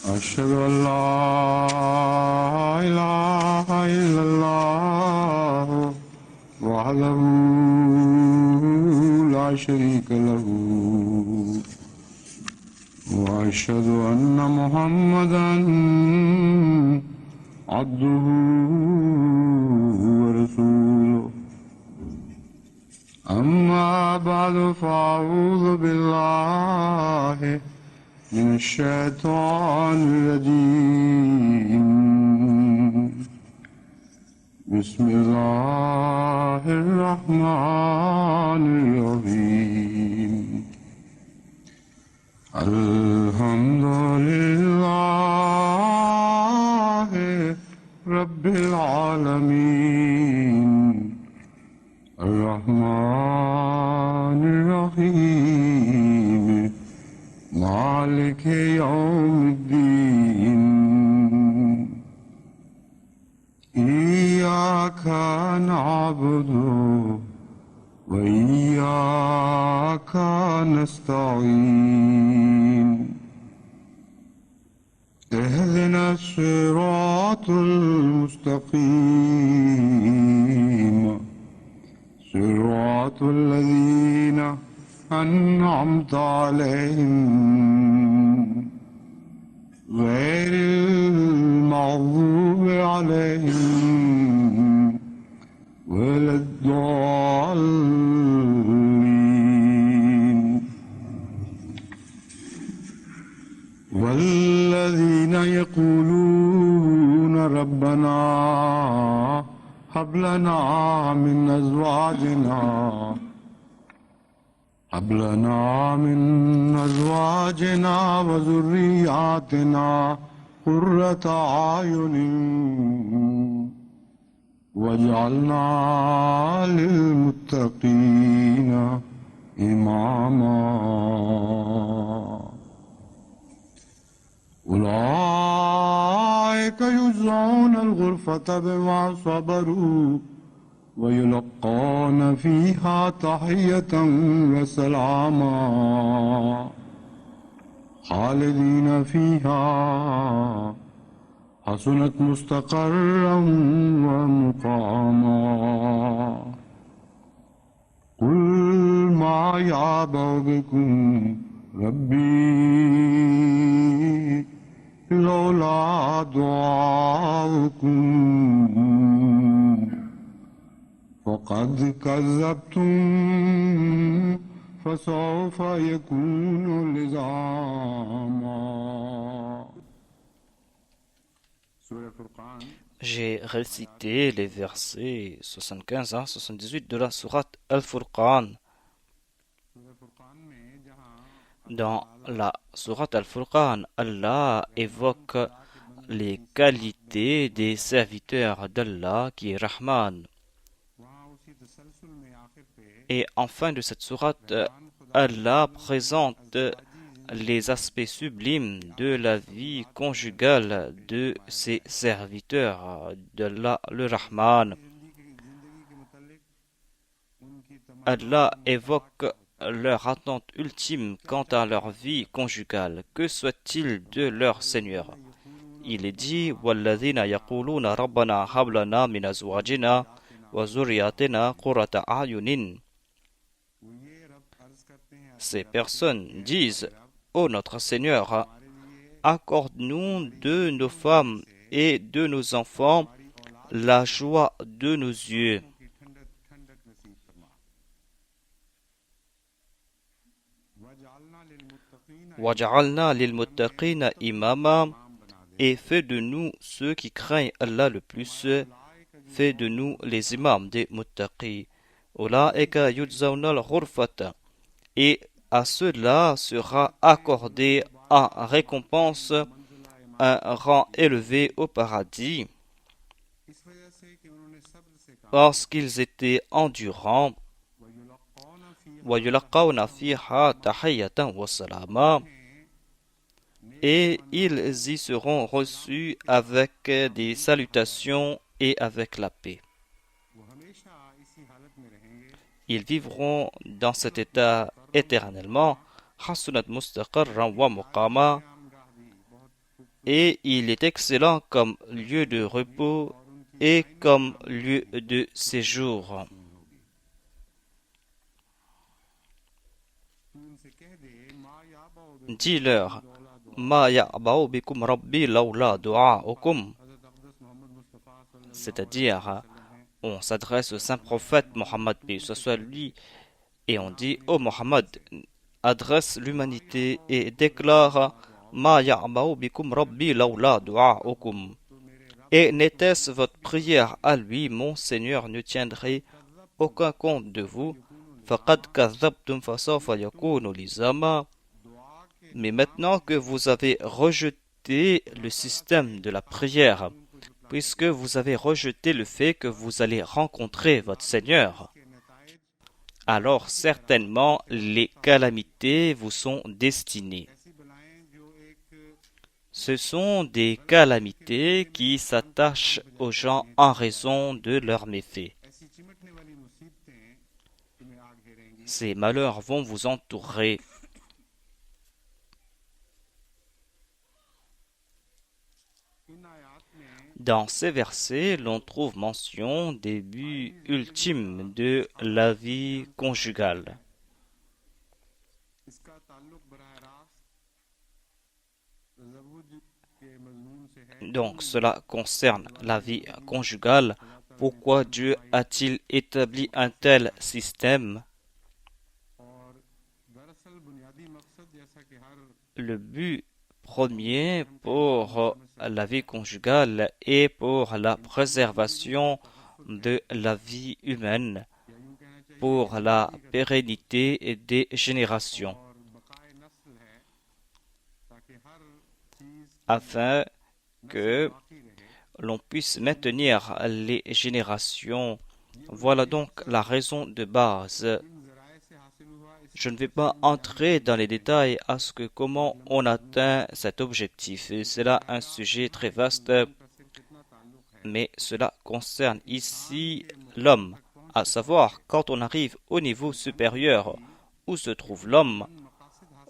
أشهد أن لا إله إلا الله وحده لا شريك له وأشهد أن محمدا عبده ورسوله أما بعد فأعوذ بالله من الشيطان الرجيم بسم الله الرحمن الرحيم الحمد لله رب العالمين الرحمن الرحيم مالك يوم الدين إياك نعبد وإياك نستعين اهدنا الصراط المستقيم صراط الذين أنعمت عليهم غير المغضوب عليهم ولا الضالين والذين يقولون ربنا هب لنا من أزواجنا وذرياتنا قرة أعين واجعلنا للمتقين إماما أولئك يجزون الغرفة بما صبروا ويلقون فيها تحية وسلاما خالدين فيها حسنت مستقرا ومقاما قل ما يعبأ بكم ربي لولا دعاؤكم فقد كذبتم فسوف يكون لزاما. J'ai récité les versets 75 à 78 de la sourate Al-Furqan. Dans la sourate Al-Furqan, Allah évoque les qualités des serviteurs d'Allah qui est Rahman. Et en fin de cette sourate, Allah présente les aspects sublimes de la vie conjugale de ses serviteurs d'Allah le Rahman. Allah évoque leur attente ultime quant à leur vie conjugale. Que souhaitent-ils de leur Seigneur? Il est dit وَالَّذِينَ يَقُولُونَ رَبَّنَا هَبْ لَنَا مِنْ أَزْوَاجِنَا وَذُرِّيَّاتِنَا قُرَّةَ أَعْيُنٍ. Ces personnes disent: Ô notre Seigneur, accorde-nous de nos femmes et de nos enfants la joie de nos yeux. وَجَعَلْنَا لِلْمُتَّقِينَ إِمَامًا. Et fais de nous ceux qui craignent Allah le plus, fais de nous les imams des muttaqis. Ulaika yujzawna al-ghurfata. Et à ceux-là sera accordé en récompense un rang élevé au paradis, parce qu'ils étaient endurants. وَيُلَقَّوْنَ فِيهَا تَحِيَّةً وَسَلَامًا. Et ils y seront reçus avec des salutations et avec la paix. Ils vivront dans cet état éternellement. Hasunat mustaqarran wa muqama. et il est excellent comme lieu de repos et comme lieu de séjour. Dis-leur, Ma ya'ba'u bikum rabbi lawla du'a'ukum. C'est-à-dire, on s'adresse au saint prophète Mohammed, paix soit sur lui, et on dit, ô Mohammed, adresse l'humanité et déclare, Ma ya'ba'u bikum rabbi lawla du'a'ukum. Et n'était-ce votre prière à lui, mon Seigneur ne tiendrait aucun compte de vous. فَقَدْ كَذَّبْتُمْ فَسَوْفَ يَكُونُ لِزَامًا. Mais maintenant que vous avez rejeté le système de la prière, puisque vous avez rejeté le fait que vous allez rencontrer votre Seigneur, alors certainement les calamités vous sont destinées. Ce sont des calamités qui s'attachent aux gens en raison de leurs méfaits. Ces malheurs vont vous entourer. Dans ces versets, l'on trouve mention des buts ultimes de la vie conjugale. Donc, cela concerne la vie conjugale. Pourquoi Dieu a-t-il établi un tel système? Le but premier pour la vie conjugale est pour la préservation de la vie humaine, pour la pérennité des générations, afin que l'on puisse maintenir les générations. Voilà donc la raison de base. Je ne vais pas entrer dans les détails à ce que comment on atteint cet objectif. C'est là un sujet très vaste, mais cela concerne ici l'homme. À savoir, quand on arrive au niveau supérieur où se trouve l'homme,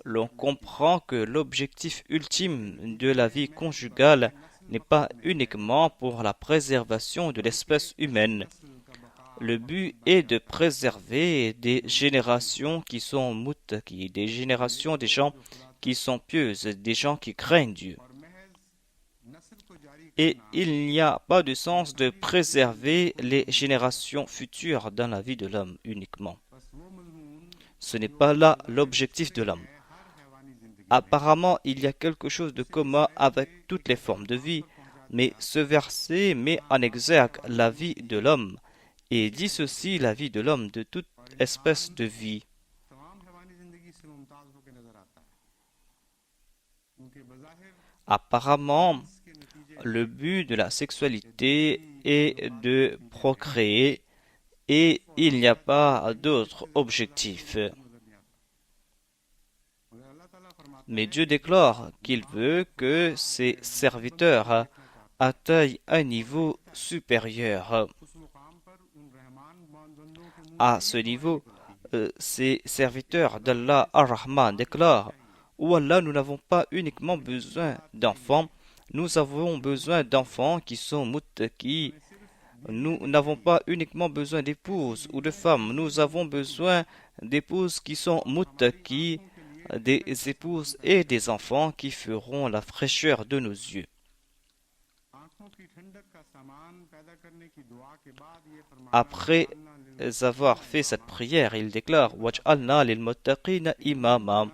l'on comprend que l'objectif ultime de la vie conjugale n'est pas uniquement pour la préservation de l'espèce humaine. Le but est de préserver des générations qui sont muttaqi, des générations des gens qui sont pieuses, des gens qui craignent Dieu. Et il n'y a pas de sens de préserver les générations futures dans la vie de l'homme uniquement. Ce n'est pas là l'objectif de l'homme. Apparemment, il y a quelque chose de commun avec toutes les formes de vie, mais ce verset met en exergue la vie de l'homme et dissocie la vie de l'homme de toute espèce de vie. Apparemment, le but de la sexualité est de procréer et il n'y a pas d'autre objectif. Mais Dieu déclare qu'il veut que ses serviteurs atteignent un niveau supérieur. À ce niveau, ces serviteurs d'Allah Ar-Rahman déclarent: Ô Allah, nous n'avons pas uniquement besoin d'enfants, nous avons besoin d'enfants qui sont muttaqi. Nous n'avons pas uniquement besoin d'épouses ou de femmes, nous avons besoin d'épouses qui sont muttaqi, des épouses et des enfants qui feront la fraîcheur de nos yeux. Après avoir fait cette prière, il déclare: Waj'alna lil muttaqina imama.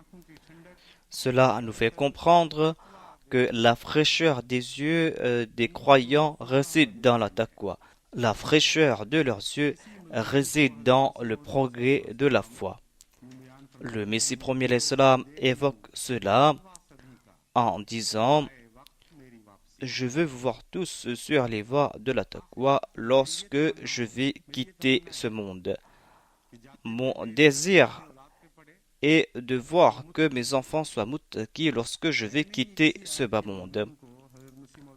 Cela nous fait comprendre que la fraîcheur des yeux des croyants réside dans la taqwa. La fraîcheur de leurs yeux réside dans le progrès de la foi. Le Messie premier l'Islam évoque cela en disant: Je veux vous voir tous sur les voies de la taqwa lorsque je vais quitter ce monde. Mon désir est de voir que mes enfants soient muttaqi lorsque je vais quitter ce bas monde.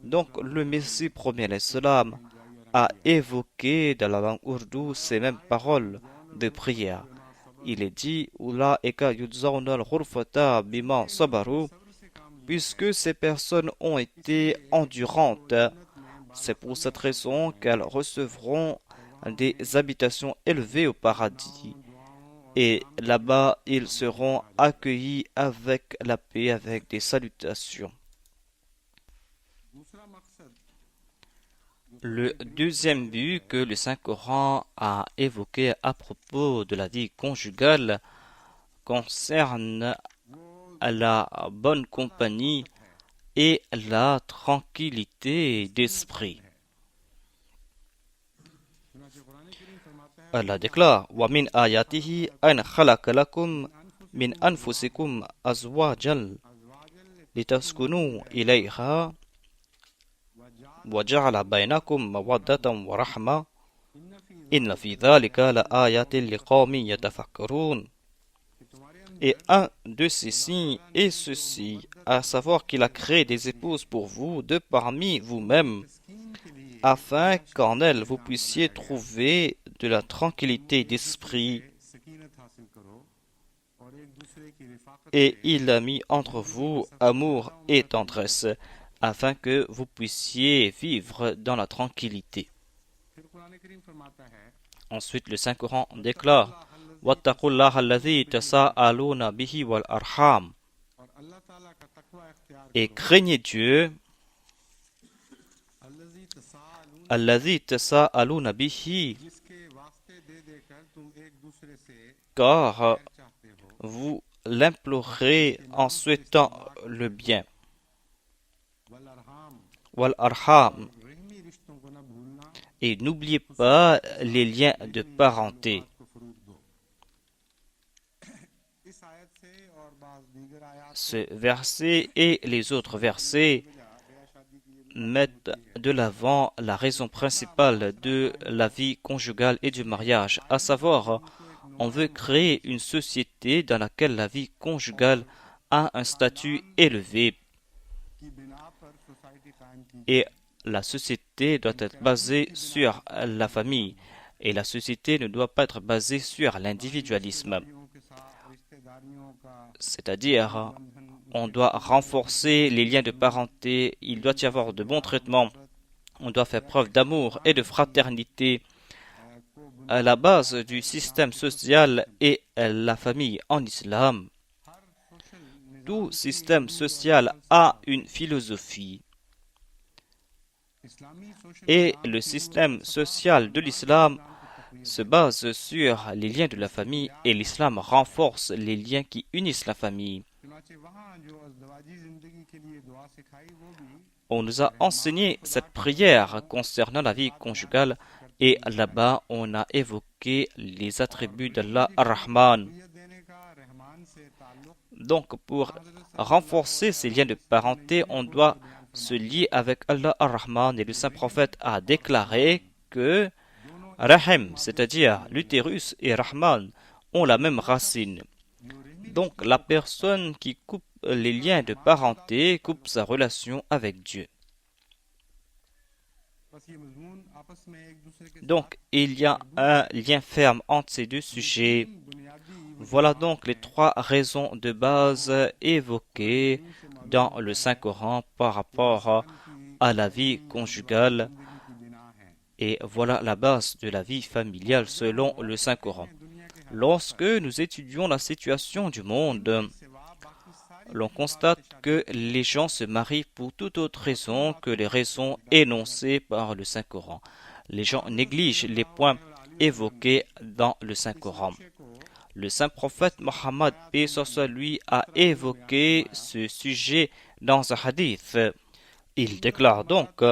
Donc le Messie premier l'Islam a évoqué dans la langue ourdou ces mêmes paroles de prière. Il est dit: Ulaika yujzauna al-ghurfata bima sabaru. puisque ces personnes ont été endurantes. C'est pour cette raison qu'elles recevront des habitations élevées au paradis. Et là-bas, ils seront accueillis avec la paix, avec des salutations. Le deuxième but que le Saint-Coran a évoqué à propos de la vie conjugale concerne la bonne compagnie et la tranquillité d'esprit. Allah déclare: وَمِنْ آيَاتِهِ أَنْ خَلَقَ لَكُمْ مِنْ أَنْفُسِكُمْ أَزْوَاجًا لِتَسْكُنُوا إِلَيْهَا وَجَعَلَ بَيْنَكُمْ مَوَدَّةً وَرَحْمَةً إِنَّ فِي ذَلِكَ لَآيَاتٍ لِقَوْمٍ يَتَفَكَّرُونَ. Et un de ces signes est ceci, à savoir qu'il a créé des épouses pour vous de parmi vous-mêmes, afin qu'en elles vous puissiez trouver de la tranquillité d'esprit. Et il a mis entre vous amour et tendresse, afin que vous puissiez vivre dans la tranquillité. Ensuite, le Saint-Coran déclare: وَاتَّقُوا اللَّهَ الَّذِي تَسَاءَلُونَ بِهِ وَالْأَرْحَامَ. Et craignez Dieu, الَّذِي تَسَاءَلُونَ بِهِ, car vous l'implorez en souhaitant le bien. وَالْأَرْحَامَ. Et n'oubliez pas les liens de parenté. Ce verset et les autres versets mettent de l'avant la raison principale de la vie conjugale et du mariage, à savoir, on veut créer une société dans laquelle la vie conjugale a un statut élevé et la société doit être basée sur la famille et la société ne doit pas être basée sur l'individualisme. C'est-à-dire, on doit renforcer les liens de parenté, il doit y avoir de bons traitements, on doit faire preuve d'amour et de fraternité. À la base du système social est la famille en islam. Tout système social a une philosophie. Et le système social de l'islam se base sur les liens de la famille et l'islam renforce les liens qui unissent la famille. On nous a enseigné cette prière concernant la vie conjugale et là-bas on a évoqué les attributs d'Allah Ar-Rahman. Donc pour renforcer ces liens de parenté, on doit se lier avec Allah Ar-Rahman et le saint prophète a déclaré que Rahim, c'est-à-dire l'utérus et Rahman, ont la même racine. Donc la personne qui coupe les liens de parenté coupe sa relation avec Dieu. Donc il y a un lien ferme entre ces deux sujets. Voilà donc les trois raisons de base évoquées dans le Saint-Coran par rapport à la vie conjugale. Et voilà la base de la vie familiale selon le Saint-Coran. Lorsque nous étudions la situation du monde, l'on constate que les gens se marient pour toute autre raison que les raisons énoncées par le Saint-Coran. Les gens négligent les points évoqués dans le Saint-Coran. Le saint prophète Mohammed, paix soit lui, a évoqué ce sujet dans un hadith. Il déclare donc: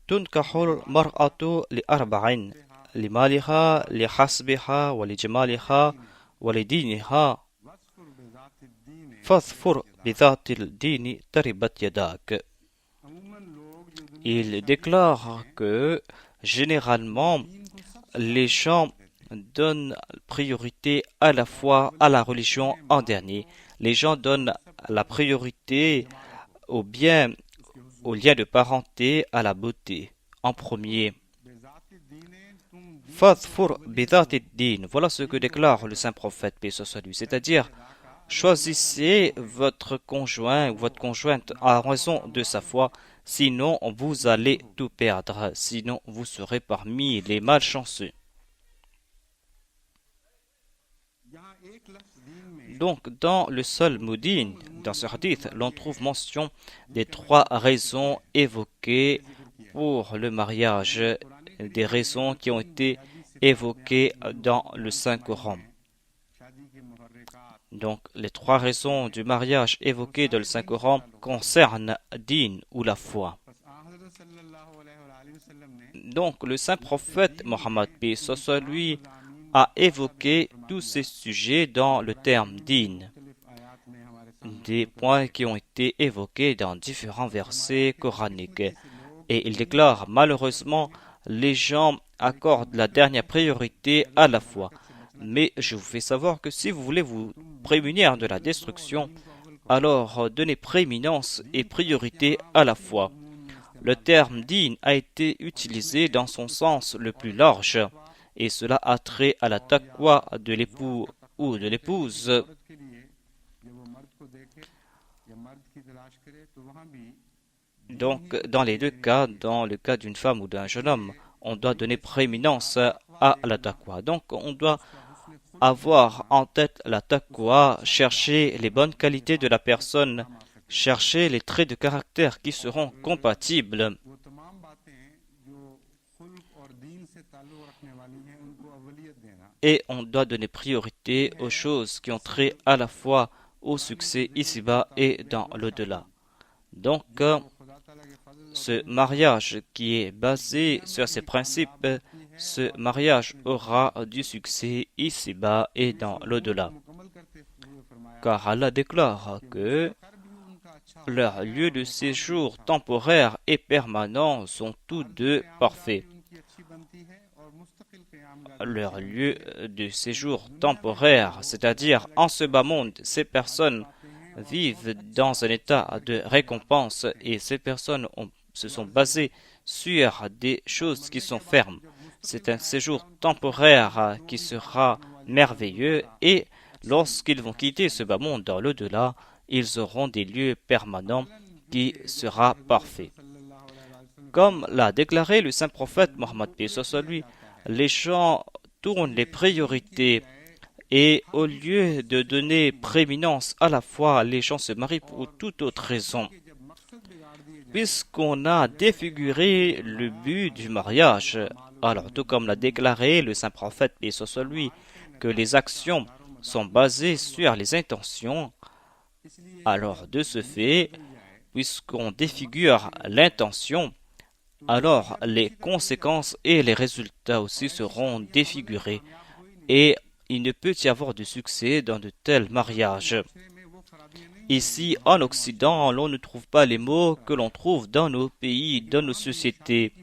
Tunkahul mar'atu li arba'in, li maliha, li hasbiha, wa li jamaliha, wa li diniha, fadhfur bidhatil dini taribat yadak. Il déclare que généralement les gens donnent priorité à la foi à la religion en dernier. Les gens donnent la priorité au bien, au lien de parenté, à la beauté en premier. Fadhfur bidhatid din. Voilà ce que déclare le saint prophète, paix soit sur lui. C'est-à-dire, choisissez votre conjoint ou votre conjointe en raison de sa foi, sinon vous allez tout perdre, sinon vous serez parmi les malchanceux. Donc, dans le Salmudin, dans ce hadith, l'on trouve mention des 3 raisons évoquées pour le mariage, des raisons qui ont été évoquées dans le Saint-Coran. Donc, les 3 raisons du mariage évoquées dans le Saint-Coran concernent din ou la foi. Donc, le Saint-Prophète Mohammed, paix soit lui, a évoqué tous ces sujets dans le terme din, des points qui ont été évoqués dans différents versets coraniques. Et il déclare, malheureusement, les gens accordent la dernière priorité à la foi. Mais je vous fais savoir que si vous voulez vous prémunir de la destruction, alors donnez prééminence et priorité à la foi. Le terme din a été utilisé dans son sens le plus large, et cela a trait à la taqwa de l'époux ou de l'épouse. Donc, dans les 2 cas, dans le cas d'une femme ou d'un jeune homme, on doit donner prééminence à la taqwa. Donc, on doit avoir en tête la taqwa, chercher les bonnes qualités de la personne, chercher les traits de caractère qui seront compatibles. Et on doit donner priorité aux choses qui ont trait à la fois au succès ici-bas et dans l'au-delà. Donc, ce mariage qui est basé sur ces principes, ce mariage aura du succès ici-bas et dans l'au-delà. Car Allah déclare que leurs lieux de séjour temporaire et permanent sont tous deux parfaits. Leur lieu de séjour temporaire, c'est-à-dire en ce bas monde, ces personnes vivent dans un état de récompense et ces personnes se sont basées sur des choses qui sont fermes. C'est un séjour temporaire qui sera merveilleux et lorsqu'ils vont quitter ce bas monde dans l'au-delà, ils auront des lieux permanents qui sera parfait. Comme l'a déclaré le saint prophète Mohammed paix soit lui, les gens tournent les priorités et au lieu de donner prééminence à la foi, les gens se marient pour toute autre raison. Puisqu'on a défiguré le but du mariage, alors tout comme l'a déclaré le saint prophète paix soit lui, que les actions sont basées sur les intentions, alors de ce fait, puisqu'on défigure l'intention, alors les conséquences et les résultats aussi seront défigurés et il ne peut y avoir de succès dans de tels mariages. Ici, en Occident, l'on ne trouve pas les mots que l'on trouve dans nos pays, dans nos sociétés.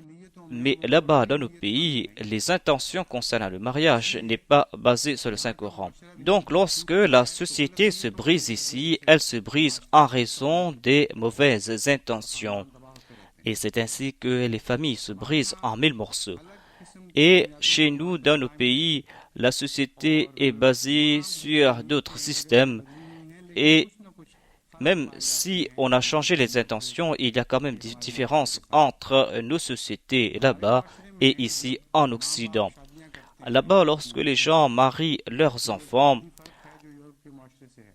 Mais là-bas, dans nos pays, les intentions concernant le mariage n'est pas basées sur le Saint-Coran. Donc, lorsque la société se brise ici, elle se brise en raison des mauvaises intentions. Et c'est ainsi que les familles se brisent en 1000 morceaux. Et chez nous, dans nos pays, la société est basée sur d'autres systèmes. Et même si on a changé les intentions, il y a quand même des différences entre nos sociétés là-bas et ici en Occident. Là-bas, lorsque les gens marient leurs enfants,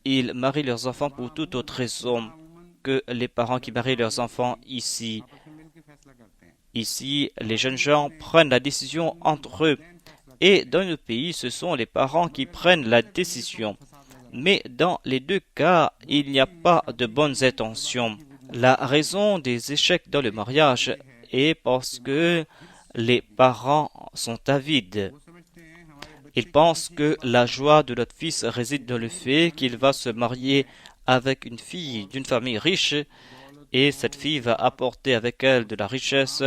ils marient leurs enfants pour toute autre raison que les parents qui marient leurs enfants ici. Ici, les jeunes gens prennent la décision entre eux. Et dans nos pays, ce sont les parents qui prennent la décision. Mais dans les 2 cas, il n'y a pas de bonnes intentions. La raison des échecs dans le mariage est parce que les parents sont avides. Ils pensent que la joie de notre fils réside dans le fait qu'il va se marier avec une fille d'une famille riche et cette fille va apporter avec elle de la richesse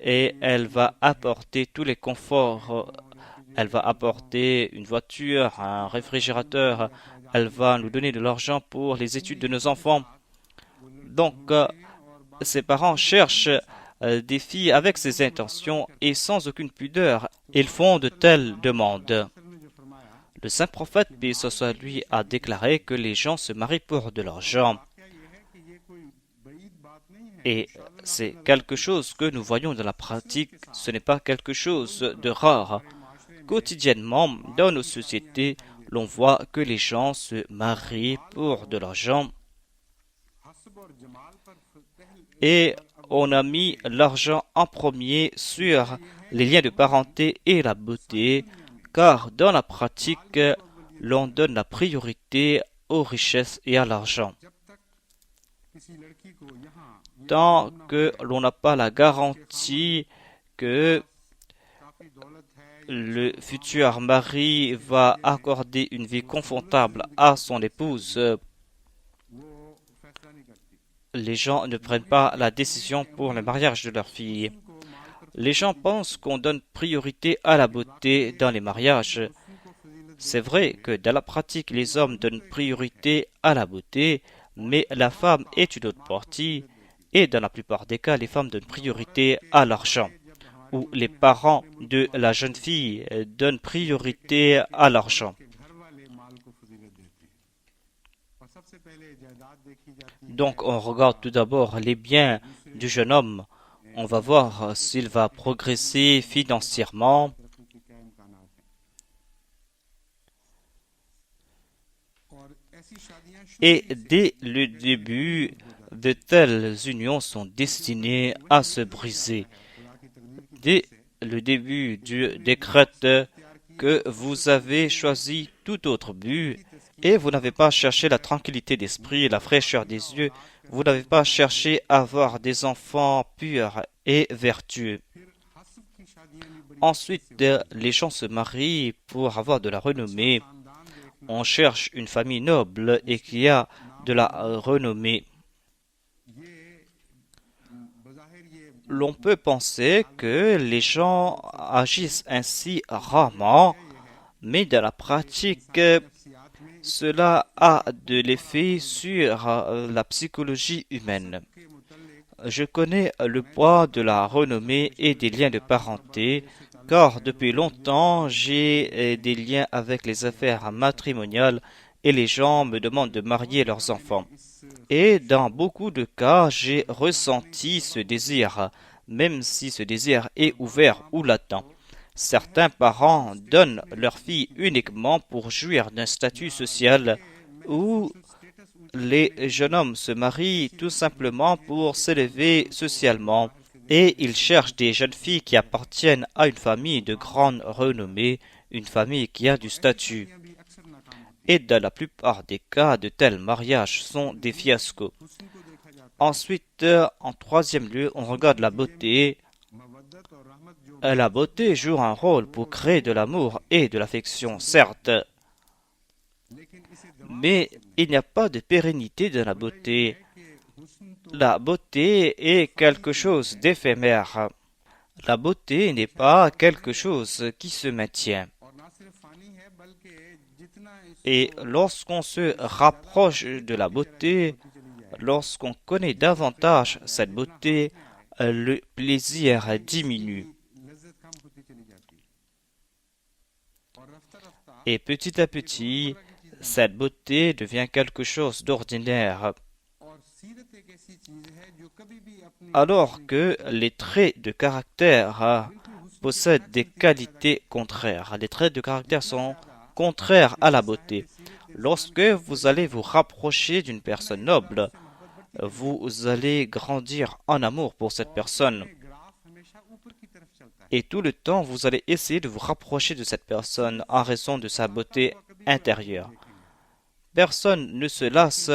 et elle va apporter tous les conforts. Elle va apporter une voiture, un réfrigérateur. Elle va nous donner de l'argent pour les études de nos enfants. Donc, ces parents cherchent des filles avec ces intentions et sans aucune pudeur, ils font de telles demandes. Le saint prophète, paix et soit sur lui, a déclaré que les gens se marient pour de l'argent. Et c'est quelque chose que nous voyons dans la pratique, ce n'est pas quelque chose de rare. Quotidiennement, dans nos sociétés, l'on voit que les gens se marient pour de l'argent et on a mis l'argent en premier sur les liens de parenté et la beauté, car dans la pratique, l'on donne la priorité aux richesses et à l'argent. Tant que l'on n'a pas la garantie que le futur mari va accorder une vie confortable à son épouse, les gens ne prennent pas la décision pour le mariage de leur fille. Les gens pensent qu'on donne priorité à la beauté dans les mariages. C'est vrai que dans la pratique, les hommes donnent priorité à la beauté, mais la femme est une autre partie, et dans la plupart des cas, les femmes donnent priorité à l'argent, ou les parents de la jeune fille donnent priorité à l'argent. Donc on regarde tout d'abord les biens du jeune homme. On va voir s'il va progresser financièrement. Et dès le début, de telles unions sont destinées à se briser. Dès le début, Dieu décrète que vous avez choisi tout autre but et vous n'avez pas cherché la tranquillité d'esprit et la fraîcheur des yeux. Vous n'avez pas cherché à avoir des enfants purs et vertueux. Ensuite, les gens se marient pour avoir de la renommée. On cherche une famille noble et qui a de la renommée. L'on peut penser que les gens agissent ainsi rarement, mais dans la pratique, cela a de l'effet sur la psychologie humaine. Je connais le poids de la renommée et des liens de parenté, car depuis longtemps j'ai des liens avec les affaires matrimoniales et les gens me demandent de marier leurs enfants. Et dans beaucoup de cas, j'ai ressenti ce désir, même si ce désir est ouvert ou latent. Certains parents donnent leur fille uniquement pour jouir d'un statut social où les jeunes hommes se marient tout simplement pour s'élever socialement et ils cherchent des jeunes filles qui appartiennent à une famille de grande renommée, une famille qui a du statut. Et dans la plupart des cas, de tels mariages sont des fiascos. Ensuite, en troisième lieu, on regarde la beauté. La beauté joue un rôle pour créer de l'amour et de l'affection, certes, mais il n'y a pas de pérennité dans la beauté. La beauté est quelque chose d'éphémère. La beauté n'est pas quelque chose qui se maintient. Et lorsqu'on se rapproche de la beauté, lorsqu'on connaît davantage cette beauté, le plaisir diminue. Et petit à petit, cette beauté devient quelque chose d'ordinaire. Alors que les traits de caractère possèdent des qualités contraires. Les traits de caractère sont contraires à la beauté. Lorsque vous allez vous rapprocher d'une personne noble, vous allez grandir en amour pour cette personne. Et tout le temps, vous allez essayer de vous rapprocher de cette personne en raison de sa beauté intérieure. Personne ne se lasse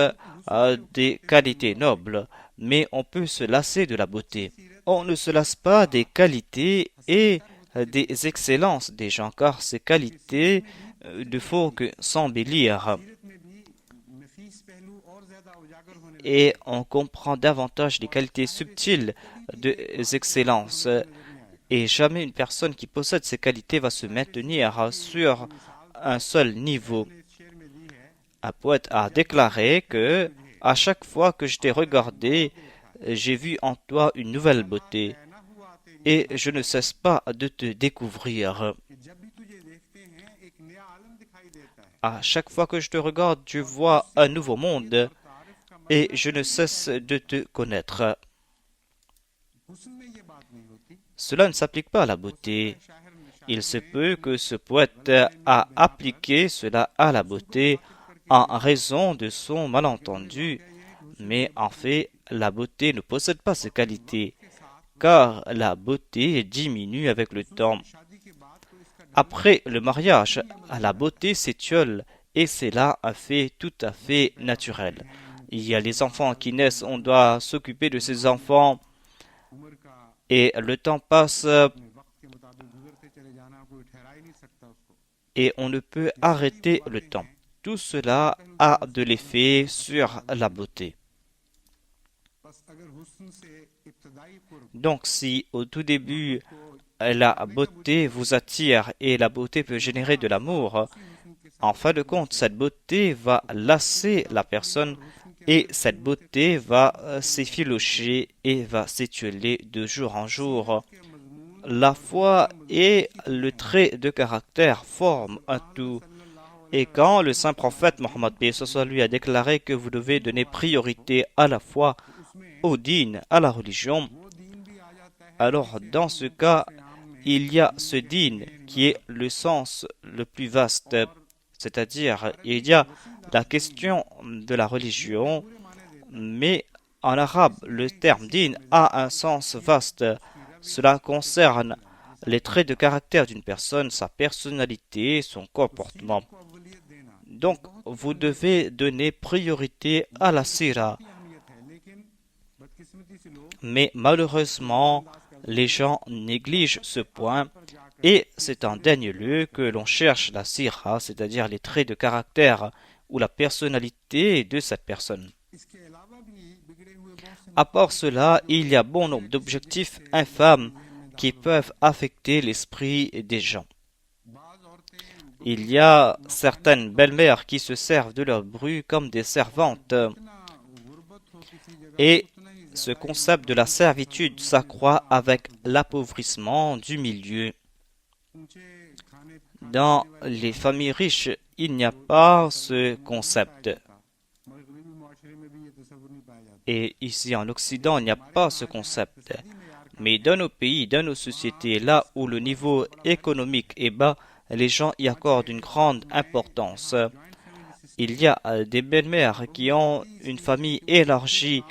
des qualités nobles, mais on peut se lasser de la beauté. On ne se lasse pas des qualités et des excellences des gens, car ces qualités ne font que s'embellir. Et on comprend davantage les qualités subtiles des excellences. Et jamais une personne qui possède ces qualités va se maintenir sur un seul niveau. Un poète a déclaré que à chaque fois que je t'ai regardé, j'ai vu en toi une nouvelle beauté et je ne cesse pas de te découvrir. À chaque fois que je te regarde, je vois un nouveau monde et je ne cesse de te connaître. Cela ne s'applique pas à la beauté. Il se peut que ce poète a appliqué cela à la beauté en raison de son malentendu, mais en fait, la beauté ne possède pas ces qualités, car la beauté diminue avec le temps. Après le mariage, la beauté s'étiole et c'est là un fait tout à fait naturel. Il y a les enfants qui naissent, on doit s'occuper de ces enfants et le temps passe et on ne peut arrêter le temps. Tout cela a de l'effet sur la beauté. Donc si au tout début la beauté vous attire et la beauté peut générer de l'amour, en fin de compte, cette beauté va lasser la personne et cette beauté va s'effilocher et va s'étioler de jour en jour. La foi et le trait de caractère forment un tout. Et quand le saint prophète Mohammed lui a déclaré que vous devez donner priorité à la foi, au dîn, à la religion, alors dans ce cas, il y a ce dîn qui est le sens le plus vaste, c'est-à-dire il y a la question de la religion, mais en arabe, le terme dîn a un sens vaste. Cela concerne les traits de caractère d'une personne, sa personnalité, son comportement. Donc, vous devez donner priorité à la sira. Mais malheureusement, les gens négligent ce point et c'est en dernier lieu que l'on cherche la sira, c'est-à-dire les traits de caractère ou la personnalité de cette personne. À part cela, il y a bon nombre d'objectifs infâmes qui peuvent affecter l'esprit des gens. Il y a certaines belles-mères qui se servent de leur bru comme des servantes. Et ce concept de la servitude s'accroît avec l'appauvrissement du milieu. Dans les familles riches, il n'y a pas ce concept. Et ici en Occident, il n'y a pas ce concept. Mais dans nos pays, dans nos sociétés, là où le niveau économique est bas, les gens y accordent une grande importance. Il y a des belles-mères qui ont une famille élargie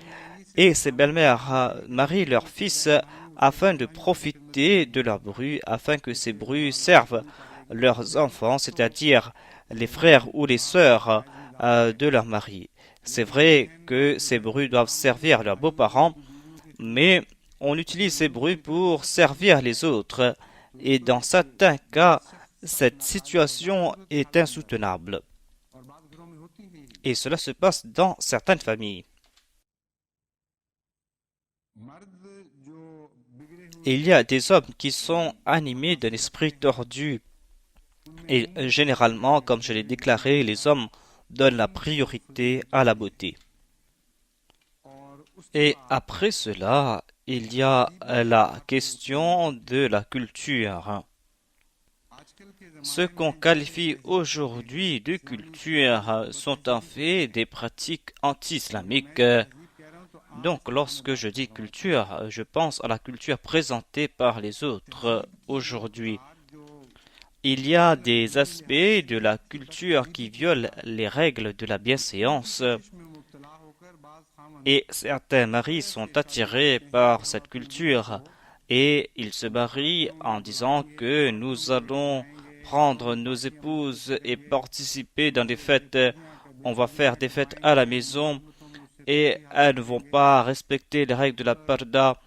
et ces belles-mères marient leurs fils afin de profiter de leurs brus, afin que ces brus servent leurs enfants, c'est-à-dire les frères ou les sœurs de leur mari. C'est vrai que ces brus doivent servir leurs beaux-parents, mais on utilise ces brus pour servir les autres. Et dans certains cas, cette situation est insoutenable. Et cela se passe dans certaines familles. Il y a des hommes qui sont animés d'un esprit tordu. Et généralement, comme je l'ai déclaré, les hommes donnent la priorité à la beauté. Et après cela, il y a la question de la culture. Ce qu'on qualifie aujourd'hui de culture sont en fait des pratiques anti-islamiques. Donc, lorsque je dis culture, je pense à la culture présentée par les autres aujourd'hui. Il y a des aspects de la culture qui violent les règles de la bienséance et certains maris sont attirés par cette culture et ils se marient en disant que nous allons prendre nos épouses et participer dans des fêtes. On va faire des fêtes à la maison et elles ne vont pas respecter les règles de la parda.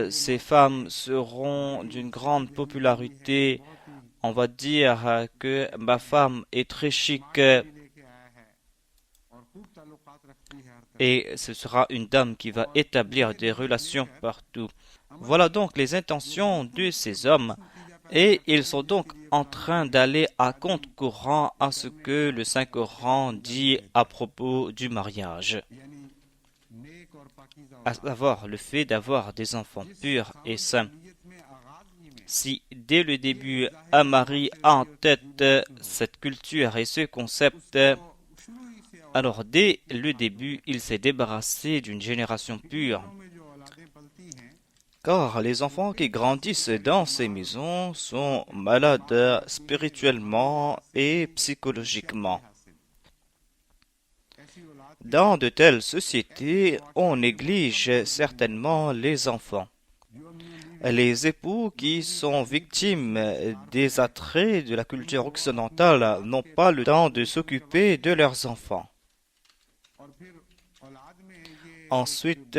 Ces femmes seront d'une grande popularité. On va dire que ma femme est très chic et ce sera une dame qui va établir des relations partout. Voilà donc les intentions de ces hommes et ils sont donc en train d'aller à contre-courant à ce que le Saint-Coran dit à propos du mariage, à savoir le fait d'avoir des enfants purs et saints. Si dès le début un mari a en tête cette culture et ce concept, alors dès le début il s'est débarrassé d'une génération pure. Car les enfants qui grandissent dans ces maisons sont malades spirituellement et psychologiquement. Dans de telles sociétés, on néglige certainement les enfants. Les époux qui sont victimes des attraits de la culture occidentale n'ont pas le temps de s'occuper de leurs enfants. Ensuite,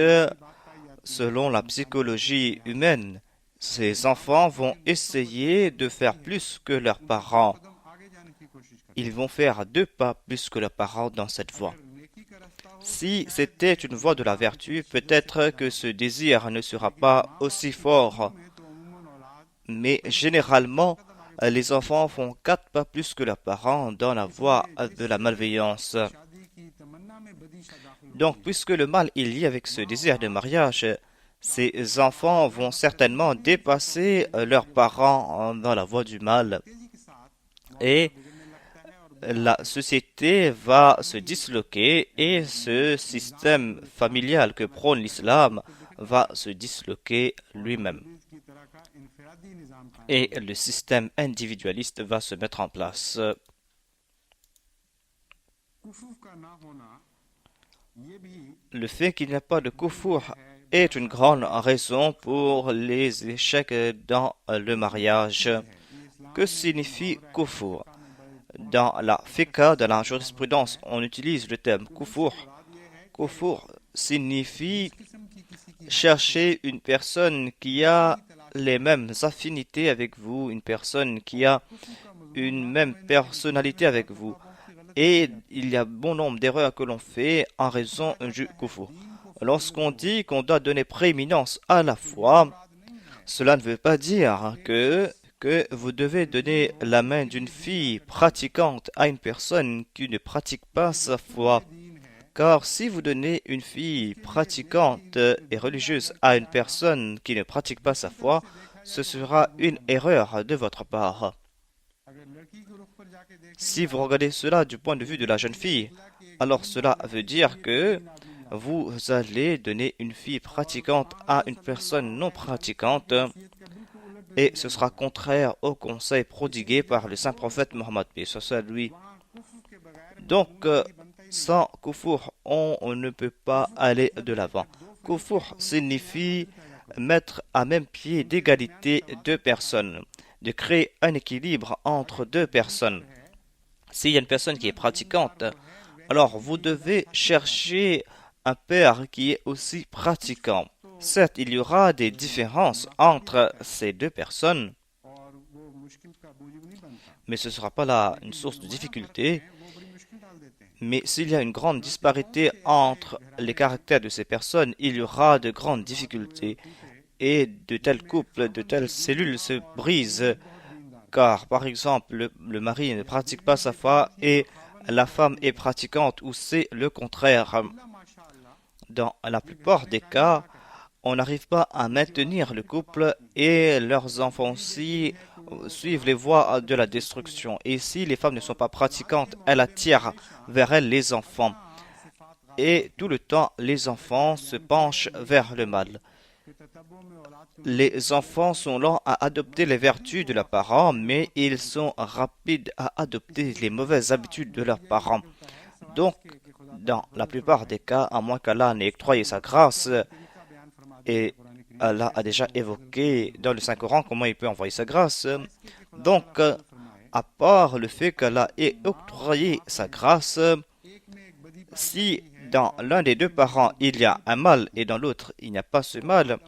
selon la psychologie humaine, ces enfants vont essayer de faire plus que leurs parents. Ils vont faire 2 pas plus que leurs parents dans cette voie. Si c'était une voie de la vertu, peut-être que ce désir ne sera pas aussi fort. Mais généralement, les enfants font 4 pas plus que leurs parents dans la voie de la malveillance. Donc, puisque le mal est lié avec ce désir de mariage, ces enfants vont certainement dépasser leurs parents dans la voie du mal. Et la société va se disloquer et ce système familial que prône l'islam va se disloquer lui-même. Et le système individualiste va se mettre en place. Le fait qu'il n'y a pas de kufur est une grande raison pour les échecs dans le mariage. Que signifie kufur? Dans la fiqh, dans la jurisprudence, on utilise le terme kufur. Kufur signifie chercher une personne qui a les mêmes affinités avec vous, une personne qui a une même personnalité avec vous. Et il y a bon nombre d'erreurs que l'on fait en raison du kufur. Lorsqu'on dit qu'on doit donner prééminence à la foi, cela ne veut pas dire que vous devez donner la main d'une fille pratiquante à une personne qui ne pratique pas sa foi. Car si vous donnez une fille pratiquante et religieuse à une personne qui ne pratique pas sa foi, ce sera une erreur de votre part. Si vous regardez cela du point de vue de la jeune fille, alors cela veut dire que vous allez donner une fille pratiquante à une personne non pratiquante et ce sera contraire au conseil prodigué par le saint prophète Mohammed, paix soit lui. Donc, sans kufur, on ne peut pas aller de l'avant. Kufur signifie mettre à même pied d'égalité 2 personnes, de créer un équilibre entre 2 personnes. S'il y a une personne qui est pratiquante, alors vous devez chercher un père qui est aussi pratiquant. Certes, il y aura des différences entre ces 2 personnes, mais ce ne sera pas là une source de difficulté. Mais s'il y a une grande disparité entre les caractères de ces personnes, il y aura de grandes difficultés et de tels couples, de telles cellules se brisent. Car, par exemple, le mari ne pratique pas sa foi et la femme est pratiquante ou c'est le contraire. Dans la plupart des cas, on n'arrive pas à maintenir le couple et leurs enfants aussi suivent les voies de la destruction. Et si les femmes ne sont pas pratiquantes, elles attirent vers elles les enfants. Et tout le temps, les enfants se penchent vers le mal. Les enfants sont lents à adopter les vertus de leurs parents, mais ils sont rapides à adopter les mauvaises habitudes de leurs parents. Donc, dans la plupart des cas, à moins qu'Allah n'ait octroyé sa grâce, et Allah a déjà évoqué dans le Saint-Coran comment il peut envoyer sa grâce. Donc, à part le fait qu'Allah ait octroyé sa grâce, si dans l'un des 2 parents il y a un mal et dans l'autre il n'y a pas ce mal,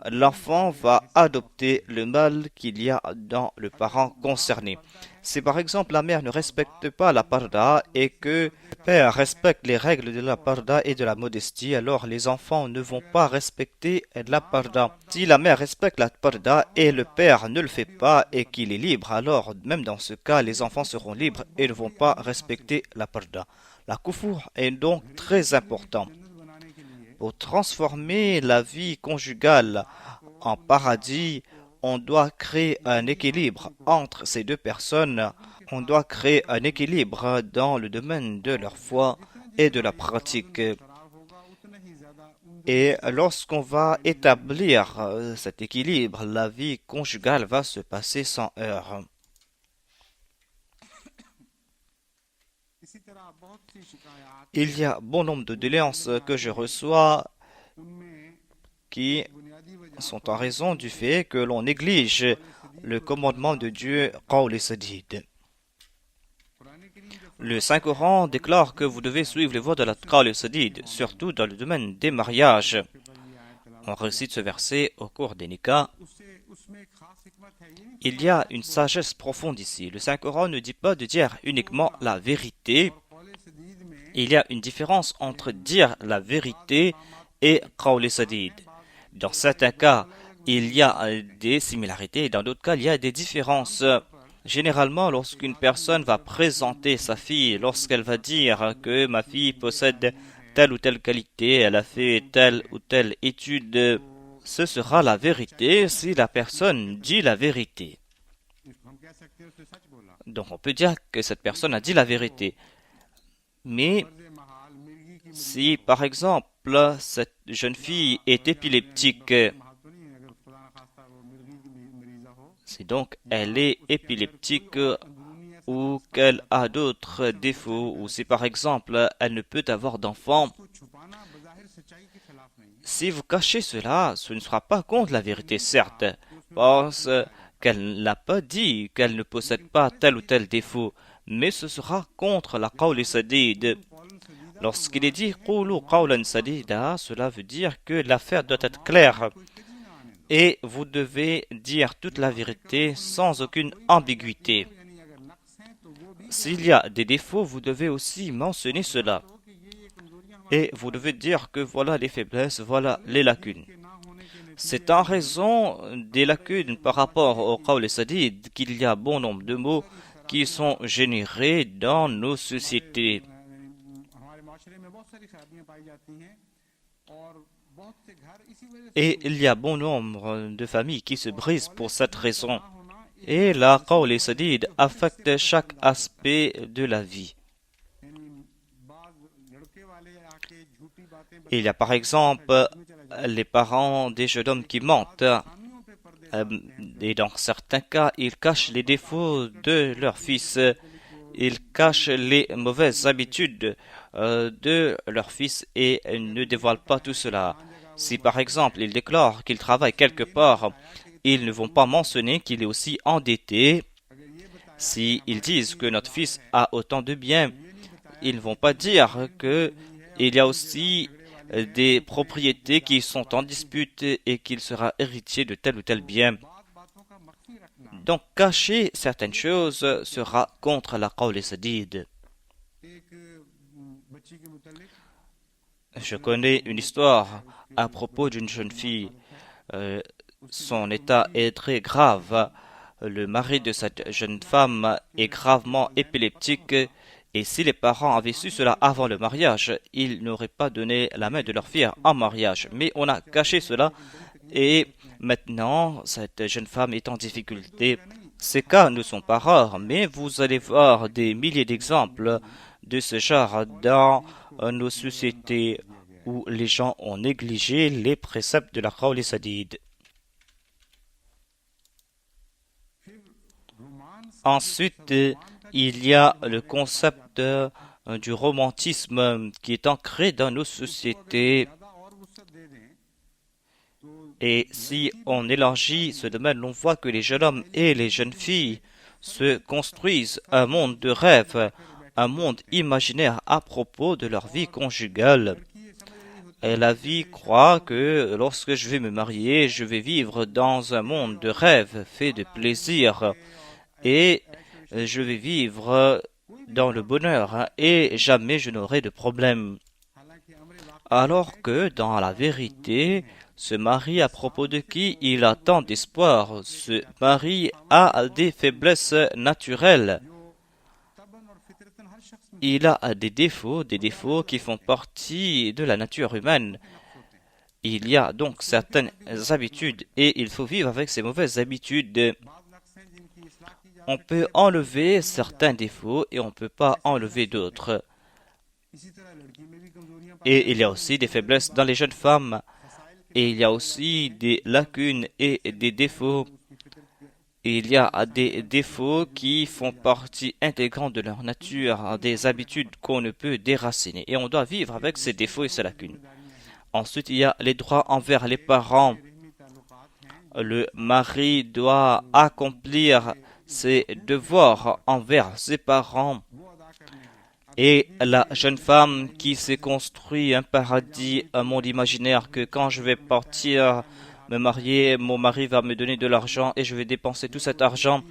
l'enfant va adopter le mal qu'il y a dans le parent concerné. Si par exemple la mère ne respecte pas la parda et que le père respecte les règles de la parda et de la modestie, alors les enfants ne vont pas respecter la parda. Si la mère respecte la parda et le père ne le fait pas et qu'il est libre, alors même dans ce cas, les enfants seront libres et ne vont pas respecter la parda. La kufur est donc très important. Pour transformer la vie conjugale en paradis on doit créer un équilibre entre ces deux personnes. On doit créer un équilibre dans le domaine de leur foi et de la pratique. Et lorsqu'on va établir cet équilibre, la vie conjugale va se passer sans heurts. Il y a bon nombre de doléances que je reçois qui sont en raison du fait que l'on néglige le commandement de Dieu, Qawl et Sadid. Le Saint-Coran déclare que vous devez suivre les voies de la Qawl et Sadid, surtout dans le domaine des mariages. On récite ce verset au cours des nikahs. Il y a une sagesse profonde ici. Le Saint-Coran ne dit pas de dire uniquement la vérité. Il y a une différence entre dire la vérité et Qawl et Sadid. Dans certains cas, il y a des similarités et dans d'autres cas, il y a des différences. Généralement, lorsqu'une personne va présenter sa fille, lorsqu'elle va dire que ma fille possède telle ou telle qualité, elle a fait telle ou telle étude, ce sera la vérité si la personne dit la vérité. Donc on peut dire que cette personne a dit la vérité. Mais si par exemple cette jeune fille est épileptique, si donc elle est épileptique ou qu'elle a d'autres défauts, ou si par exemple elle ne peut avoir d'enfant, si vous cachez cela, ce ne sera pas contre la vérité, certes, parce qu'elle n'a pas dit qu'elle ne possède pas tel ou tel défaut, mais ce sera contre la qawl sadid. Lorsqu'il est dit qulu qawlan sadida, cela veut dire que l'affaire doit être claire. Et vous devez dire toute la vérité sans aucune ambiguïté. S'il y a des défauts, vous devez aussi mentionner cela. Et vous devez dire que voilà les faiblesses, voilà les lacunes. C'est en raison des lacunes par rapport au qawl sadid qu'il y a bon nombre de mots qui sont générés dans nos sociétés. Et il y a bon nombre de familles qui se brisent pour cette raison. Et la qawl sadid affecte chaque aspect de la vie. Il y a par exemple les parents des jeunes hommes qui mentent. Et dans certains cas, ils cachent les défauts de leur fils. Ils cachent les mauvaises habitudes de leur fils et ne dévoilent pas tout cela. Si par exemple ils déclarent qu'ils travaillent quelque part, ils ne vont pas mentionner qu'il est aussi endetté. Si ils disent que notre fils a autant de biens, ils ne vont pas dire qu'il y a aussi des propriétés qui sont en dispute et qu'il sera héritier de tel ou tel bien. Donc cacher certaines choses sera contre la qawl sadid. Je connais une histoire à propos d'une jeune fille. Son état est très grave. Le mari de cette jeune femme est gravement épileptique et si les parents avaient su cela avant le mariage, ils n'auraient pas donné la main de leur fille en mariage. Mais on a caché cela et maintenant cette jeune femme est en difficulté. Ces cas ne sont pas rares, mais vous allez voir des milliers d'exemples de ce genre dans nos sociétés où les gens ont négligé les préceptes de la qawl sadid. Ensuite, il y a le concept du romantisme qui est ancré dans nos sociétés. Et si on élargit ce domaine, on voit que les jeunes hommes et les jeunes filles se construisent un monde de rêve, un monde imaginaire à propos de leur vie conjugale. Et la vie croit que lorsque je vais me marier, je vais vivre dans un monde de rêve fait de plaisir et je vais vivre dans le bonheur et jamais je n'aurai de problème. Alors que dans la vérité, ce mari à propos de qui il a tant d'espoir, ce mari a des faiblesses naturelles. Il a des défauts qui font partie de la nature humaine. Il y a donc certaines habitudes et il faut vivre avec ces mauvaises habitudes. On peut enlever certains défauts et on ne peut pas enlever d'autres. Et il y a aussi des faiblesses dans les jeunes femmes. Et il y a aussi des lacunes et des défauts. Il y a des défauts qui font partie intégrante de leur nature, des habitudes qu'on ne peut déraciner. Et on doit vivre avec ces défauts et ces lacunes. Ensuite, il y a les droits envers les parents. Le mari doit accomplir ses devoirs envers ses parents. Et la jeune femme qui s'est construit un paradis, un monde imaginaire que quand je vais partir me marier, mon mari va me donner de l'argent et je vais dépenser tout cet argent.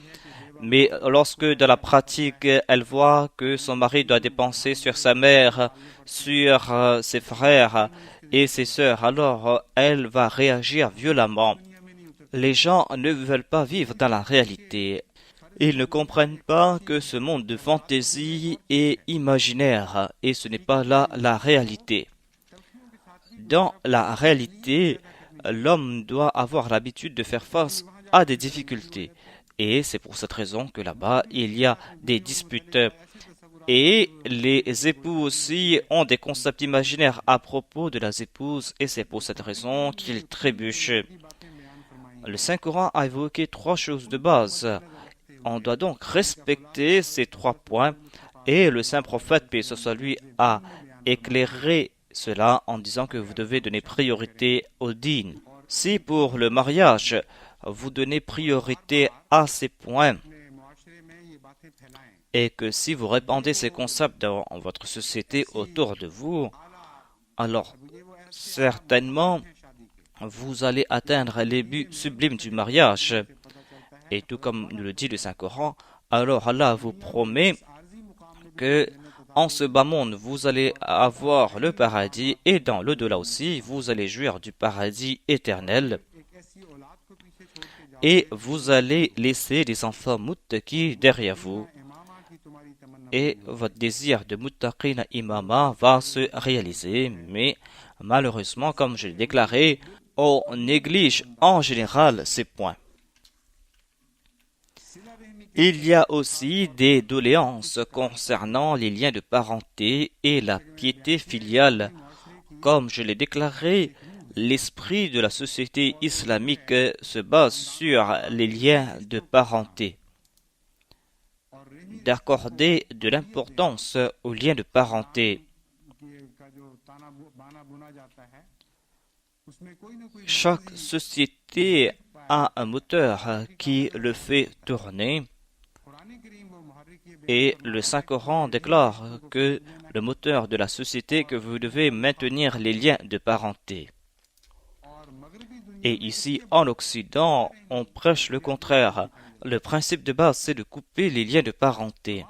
Mais lorsque dans la pratique, elle voit que son mari doit dépenser sur sa mère, sur ses frères et ses sœurs, alors elle va réagir violemment. Les gens ne veulent pas vivre dans la réalité. Ils ne comprennent pas que ce monde de fantaisie est imaginaire et ce n'est pas là la réalité. Dans la réalité, l'homme doit avoir l'habitude de faire face à des difficultés. Et c'est pour cette raison que là-bas, il y a des disputes. Et les époux aussi ont des concepts imaginaires à propos de leurs épouses et c'est pour cette raison qu'ils trébuchent. Le Saint-Coran a évoqué 3 choses de base. On doit donc respecter ces 3 points et le saint prophète, paix soit lui, a éclairé cela en disant que vous devez donner priorité au din. Si pour le mariage, vous donnez priorité à ces points et que si vous répandez ces concepts dans votre société autour de vous, alors certainement vous allez atteindre les buts sublimes du mariage. Et tout comme nous le dit le Saint-Coran, alors Allah vous promet que en ce bas monde, vous allez avoir le paradis et dans l'au-delà aussi, vous allez jouir du paradis éternel. Et vous allez laisser des enfants muttaqi derrière vous. Et votre désir de muttaqina imama va se réaliser. Mais malheureusement, comme je l'ai déclaré, on néglige en général ces points. Il y a aussi des doléances concernant les liens de parenté et la piété filiale. Comme je l'ai déclaré, l'esprit de la société islamique se base sur les liens de parenté. D'accorder de l'importance aux liens de parenté. Chaque société a un moteur qui le fait tourner. Et le Saint-Coran déclare que le moteur de la société, que vous devez maintenir les liens de parenté. Et ici, en Occident, on prêche le contraire. Le principe de base, c'est de couper les liens de parenté.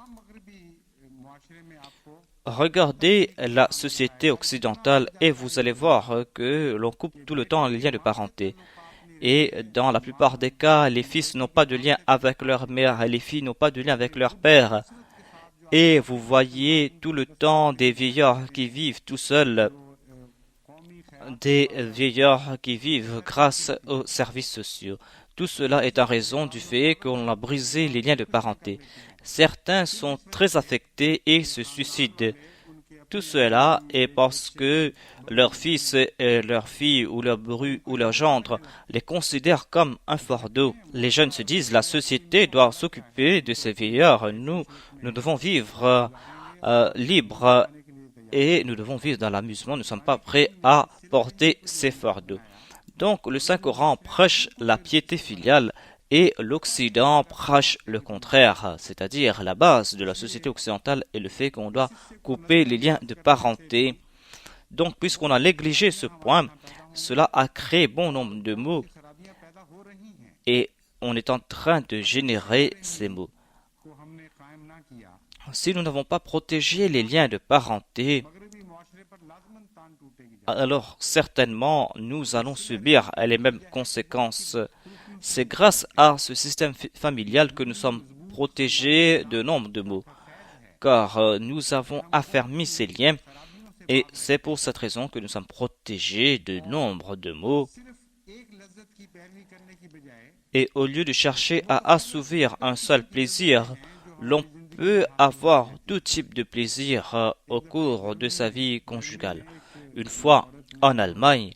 Regardez la société occidentale et vous allez voir que l'on coupe tout le temps les liens de parenté. Et dans la plupart des cas, les fils n'ont pas de lien avec leur mère et les filles n'ont pas de lien avec leur père. Et vous voyez tout le temps des vieillards qui vivent tout seuls, des vieillards qui vivent grâce aux services sociaux. Tout cela est en raison du fait qu'on a brisé les liens de parenté. Certains sont très affectés et se suicident. Tout cela est parce que leur fils, leur fille ou leur bru ou leur gendre les considèrent comme un fardeau. Les jeunes se disent la société doit s'occuper de ces vieillards. Nous devons vivre libres et nous devons vivre dans l'amusement. Nous ne sommes pas prêts à porter ces fardeaux. Donc le Saint-Coran prêche la piété filiale et l'Occident prêche le contraire, c'est-à-dire la base de la société occidentale est le fait qu'on doit couper les liens de parenté. Donc, puisqu'on a négligé ce point, cela a créé bon nombre de mots et on est en train de générer ces mots. Si nous n'avons pas protégé les liens de parenté, alors certainement nous allons subir les mêmes conséquences. C'est grâce à ce système familial que nous sommes protégés de nombre de maux, car nous avons affermi ces liens Et c'est pour cette raison que nous sommes protégés de nombre de maux. Et au lieu de chercher à assouvir un seul plaisir, l'on peut avoir tout type de plaisir au cours de sa vie conjugale. Une fois en Allemagne,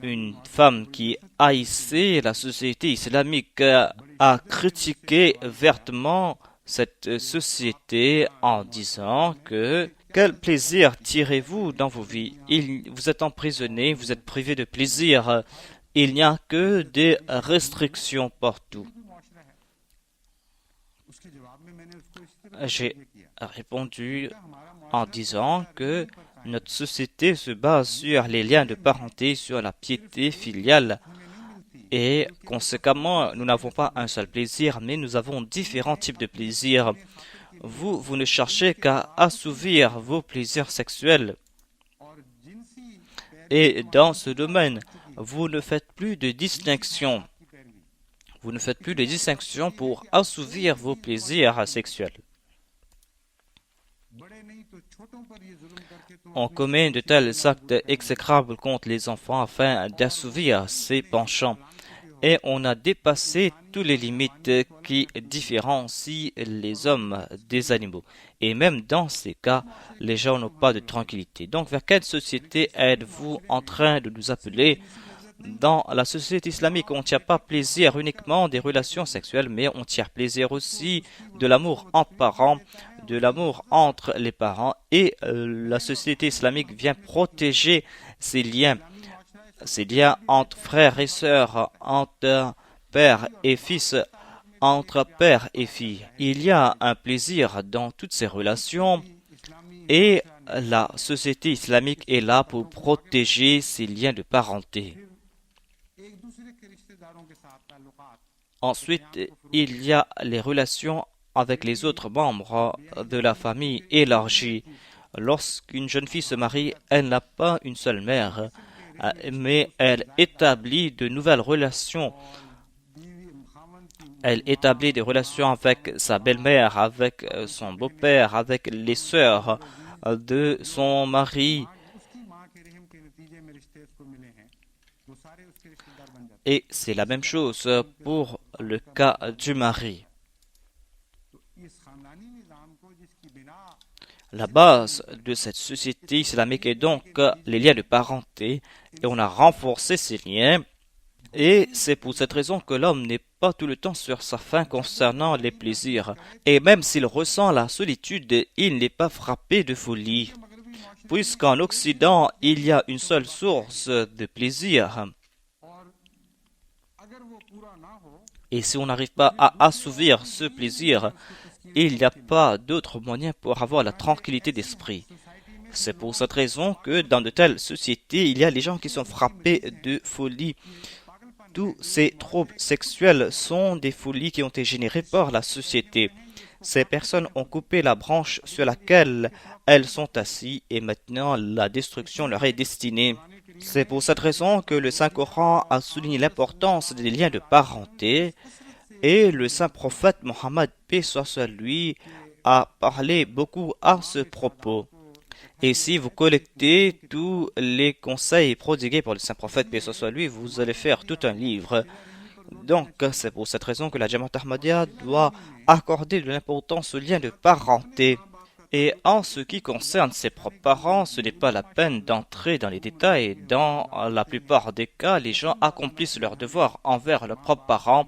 une femme qui haïssait la société islamique a critiqué vertement cette société en disant que quel plaisir tirez-vous dans vos vies? Vous êtes emprisonné, vous êtes privé de plaisir. Il n'y a que des restrictions partout. J'ai répondu en disant que notre société se base sur les liens de parenté, sur la piété filiale. Et conséquemment, nous n'avons pas un seul plaisir, mais nous avons différents types de plaisirs. Vous ne cherchez qu'à assouvir vos plaisirs sexuels. Et dans ce domaine, vous ne faites plus de distinction. Vous ne faites plus de distinction pour assouvir vos plaisirs sexuels. On commet de tels actes exécrables contre les enfants afin d'assouvir ces penchants. Et on a dépassé toutes les limites qui différencient les hommes des animaux. Et même dans ces cas, les gens n'ont pas de tranquillité. Donc, vers quelle société êtes-vous en train de nous appeler? Dans la société islamique, on ne tire pas plaisir uniquement des relations sexuelles, mais on tire plaisir aussi de l'amour entre parents, de l'amour entre les parents. Et la société islamique vient protéger ces liens entre frères et sœurs, entre père et fils, entre père et fille. Il y a un plaisir dans toutes ces relations et la société islamique est là pour protéger ces liens de parenté. Ensuite, il y a les relations avec les autres membres de la famille élargie. Lorsqu'une jeune fille se marie, elle n'a pas une seule mère, mais elle établit de nouvelles relations. Elle établit des relations avec sa belle-mère, avec son beau-père, avec les sœurs de son mari. Et c'est la même chose pour le cas du mari. La base de cette société islamique est donc les liens de parenté et on a renforcé ces liens. Et c'est pour cette raison que l'homme n'est pas tout le temps sur sa faim concernant les plaisirs. Et même s'il ressent la solitude, il n'est pas frappé de folie. Puisqu'en Occident, il y a une seule source de plaisir. Et si on n'arrive pas à assouvir ce plaisir, il n'y a pas d'autre moyen pour avoir la tranquillité d'esprit. C'est pour cette raison que dans de telles sociétés, il y a les gens qui sont frappés de folie. Tous ces troubles sexuels sont des folies qui ont été générées par la société. Ces personnes ont coupé la branche sur laquelle elles sont assises et maintenant la destruction leur est destinée. C'est pour cette raison que le Saint-Coran a souligné l'importance des liens de parenté et le saint prophète Mohammed, paix soit sur lui, a parlé beaucoup à ce propos. Et si vous collectez tous les conseils prodigués par le saint prophète, paix soit sur lui, vous allez faire tout un livre. Donc, c'est pour cette raison que la Jamaat Ahmadiyya doit accorder de l'importance aux liens de parenté. Et en ce qui concerne ses propres parents, ce n'est pas la peine d'entrer dans les détails. Dans la plupart des cas, les gens accomplissent leurs devoirs envers leurs propres parents.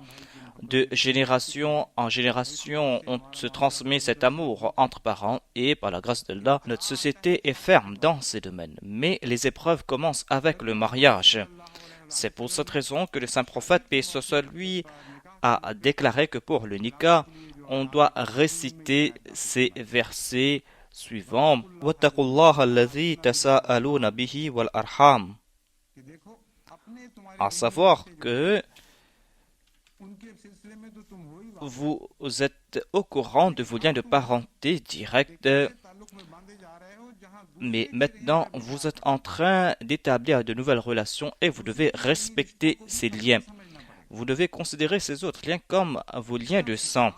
De génération en génération, on se transmet cet amour entre parents et par la grâce d'Allah, notre société est ferme dans ces domaines. Mais les épreuves commencent avec le mariage. C'est pour cette raison que le saint prophète, paix soit sur lui, a déclaré que pour le nikah, on doit réciter ces versets suivants. À savoir que vous êtes au courant de vos liens de parenté directs, mais maintenant vous êtes en train d'établir de nouvelles relations et vous devez respecter ces liens. Vous devez considérer ces autres liens comme vos liens de sang.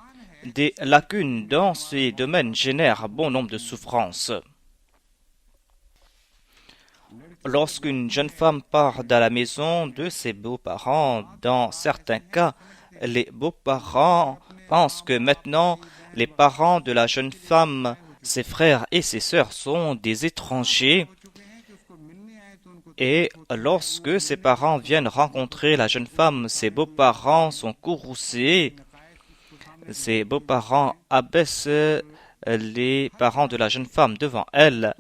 Des lacunes dans ces domaines génèrent bon nombre de souffrances. lorsqu'une jeune femme part de la maison de ses beaux-parents, dans certains cas, les beaux-parents pensent que maintenant, les parents de la jeune femme, ses frères et ses sœurs sont des étrangers. Et lorsque ses parents viennent rencontrer la jeune femme, ses beaux-parents sont courroucés. Ses beaux-parents abaissent les parents de la jeune femme devant elle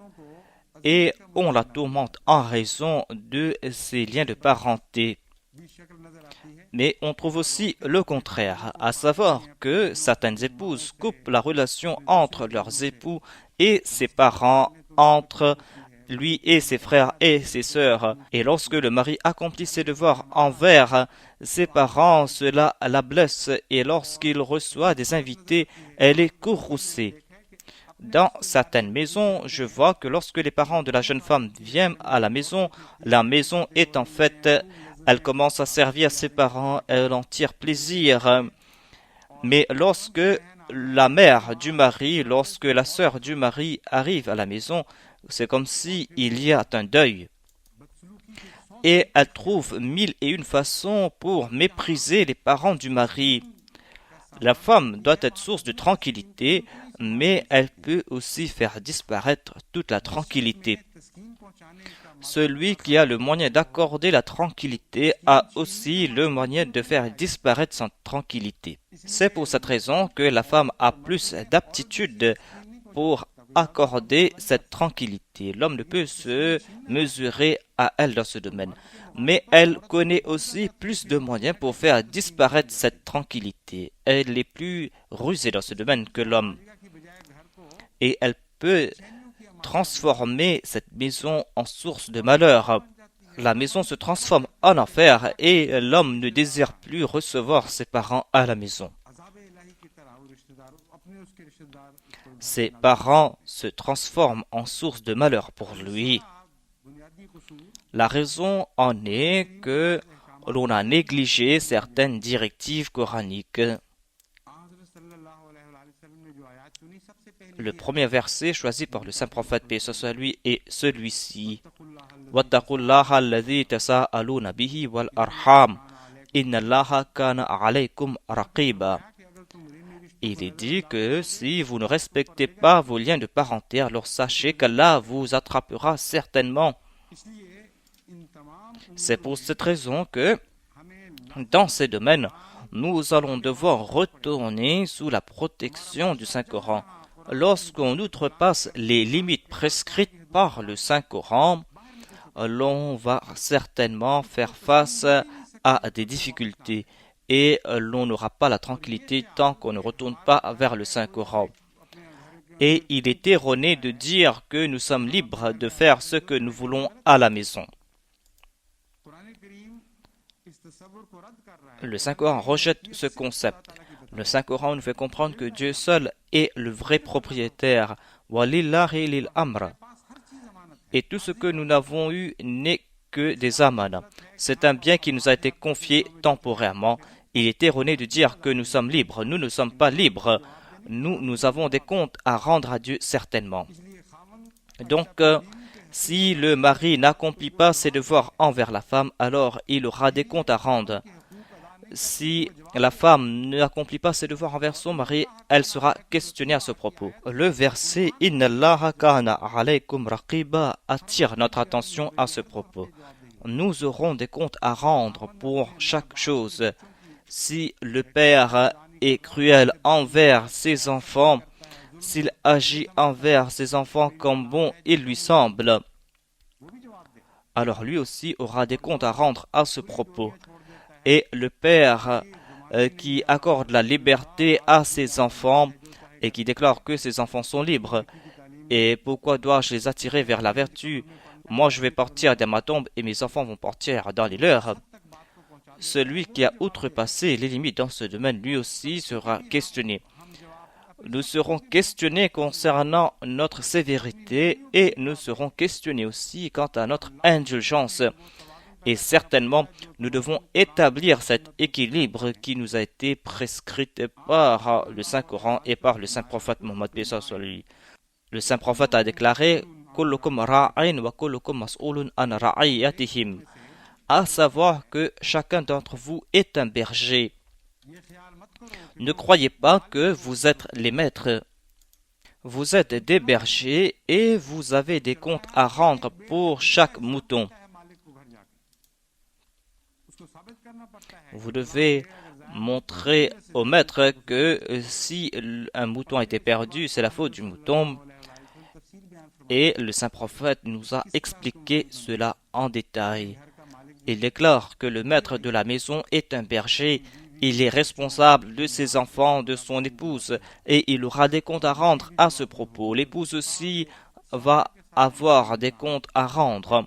et on la tourmente en raison de ses liens de parenté. Mais on trouve aussi le contraire, à savoir que certaines épouses coupent la relation entre leurs époux et ses parents, entre lui et ses frères et ses sœurs. Et lorsque le mari accomplit ses devoirs envers ses parents, cela la blesse et lorsqu'il reçoit des invités, elle est courroucée. Dans certaines maisons, je vois que lorsque les parents de la jeune femme viennent à la maison est en fait, elle commence à servir ses parents, elle en tire plaisir. Mais lorsque la mère du mari, lorsque la sœur du mari arrive à la maison, c'est comme si il y a un deuil. Et elle trouve 1001 façons pour mépriser les parents du mari. La femme doit être source de tranquillité, mais elle peut aussi faire disparaître toute la tranquillité. Celui qui a le moyen d'accorder la tranquillité a aussi le moyen de faire disparaître sa tranquillité. C'est pour cette raison que la femme a plus d'aptitude pour accorder cette tranquillité. L'homme ne peut se mesurer à elle dans ce domaine. Mais elle connaît aussi plus de moyens pour faire disparaître cette tranquillité. Elle est plus rusée dans ce domaine que l'homme. Et elle peut transformer cette maison en source de malheur. La maison se transforme en enfer et l'homme ne désire plus recevoir ses parents à la maison. Ses parents se transforment en source de malheur pour lui. La raison en est que l'on a négligé certaines directives coraniques. Le premier verset choisi par le saint prophète paix soit lui est celui-ci. Wattaqullaha alladhi tasaaluna bihi wal arham innallaha kana alaykum raqiba. Il est dit que si vous ne respectez pas vos liens de parenté, alors sachez qu'Allah vous attrapera certainement. C'est pour cette raison que, dans ces domaines, nous allons devoir retourner sous la protection du Saint-Coran. Lorsqu'on outrepasse les limites prescrites par le Saint-Coran, l'on va certainement faire face à des difficultés et l'on n'aura pas la tranquillité tant qu'on ne retourne pas vers le Saint-Coran. Et il est erroné de dire que nous sommes libres de faire ce que nous voulons à la maison. Le Saint-Coran rejette ce concept. Le Saint-Coran nous fait comprendre que Dieu seul est le vrai propriétaire. Walillahi lil amr. Et tout ce que nous n'avons eu n'est que des amanas. C'est un bien qui nous a été confié temporairement. Il est erroné de dire que nous sommes libres. Nous ne sommes pas libres. Nous avons des comptes à rendre à Dieu certainement. Donc, si le mari n'accomplit pas ses devoirs envers la femme, alors il aura des comptes à rendre. Si la femme n'accomplit pas ses devoirs envers son mari, elle sera questionnée à ce propos. Le verset « Inna Allaha kana alaykum raqiba » attire notre attention à ce propos. Nous aurons des comptes à rendre pour chaque chose. Si le père est cruel envers ses enfants, s'il agit envers ses enfants comme bon il lui semble, alors lui aussi aura des comptes à rendre à ce propos. Et le père qui accorde la liberté à ses enfants et qui déclare que ses enfants sont libres. Et pourquoi dois-je les attirer vers la vertu? Moi je vais partir dans ma tombe et mes enfants vont partir dans les leurs. Celui qui a outrepassé les limites dans ce domaine, lui aussi sera questionné. Nous serons questionnés concernant notre sévérité et nous serons questionnés aussi quant à notre indulgence. Et certainement, nous devons établir cet équilibre qui nous a été prescrit par le Saint-Coran et par le Saint-Prophète Mohammed. Le Saint-Prophète a déclaré كلكم راع وكلكم مسؤول عن رعيتهم. À savoir que chacun d'entre vous est un berger. Ne croyez pas que vous êtes les maîtres. Vous êtes des bergers et vous avez des comptes à rendre pour chaque mouton. Vous devez montrer au maître que si un mouton a été perdu, c'est la faute du mouton. Et le saint prophète nous a expliqué cela en détail. Il déclare que le maître de la maison est un berger. Il est responsable de ses enfants, de son épouse, et il aura des comptes à rendre à ce propos. L'épouse aussi va avoir des comptes à rendre.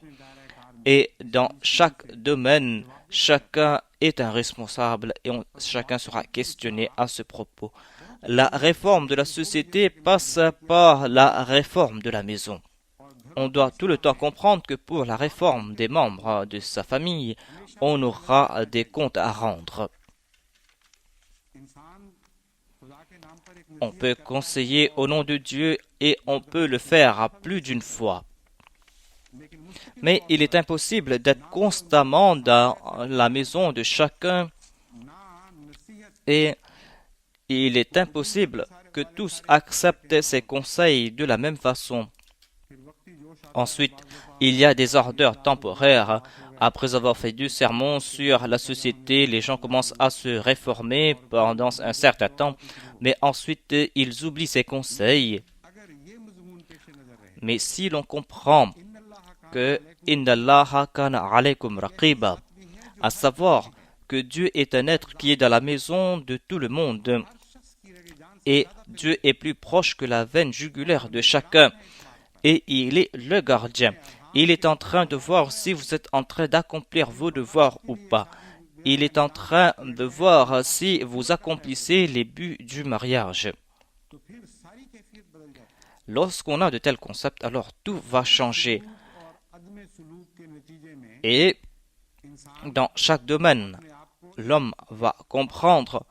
Et dans chaque domaine, chacun est un responsable et chacun sera questionné à ce propos. La réforme de la société passe par la réforme de la maison. On doit tout le temps comprendre que pour la réforme des membres de sa famille, on aura des comptes à rendre. On peut conseiller au nom de Dieu et on peut le faire plus d'une fois. Mais il est impossible d'être constamment dans la maison de chacun et il est impossible que tous acceptent ses conseils de la même façon. Ensuite, il y a des ardeurs temporaires. Après avoir fait du sermon sur la société, les gens commencent à se réformer pendant un certain temps, mais ensuite ils oublient ces conseils. Mais si l'on comprend que Inna Allaha kana alaykum raqiba, à savoir que Dieu est un être qui est dans la maison de tout le monde, et Dieu est plus proche que la veine jugulaire de chacun, et il est le gardien. Il est en train de voir si vous êtes en train d'accomplir vos devoirs ou pas. Il est en train de voir si vous accomplissez les buts du mariage. Lorsqu'on a de tels concepts, alors tout va changer. Et dans chaque domaine, l'homme va comprendre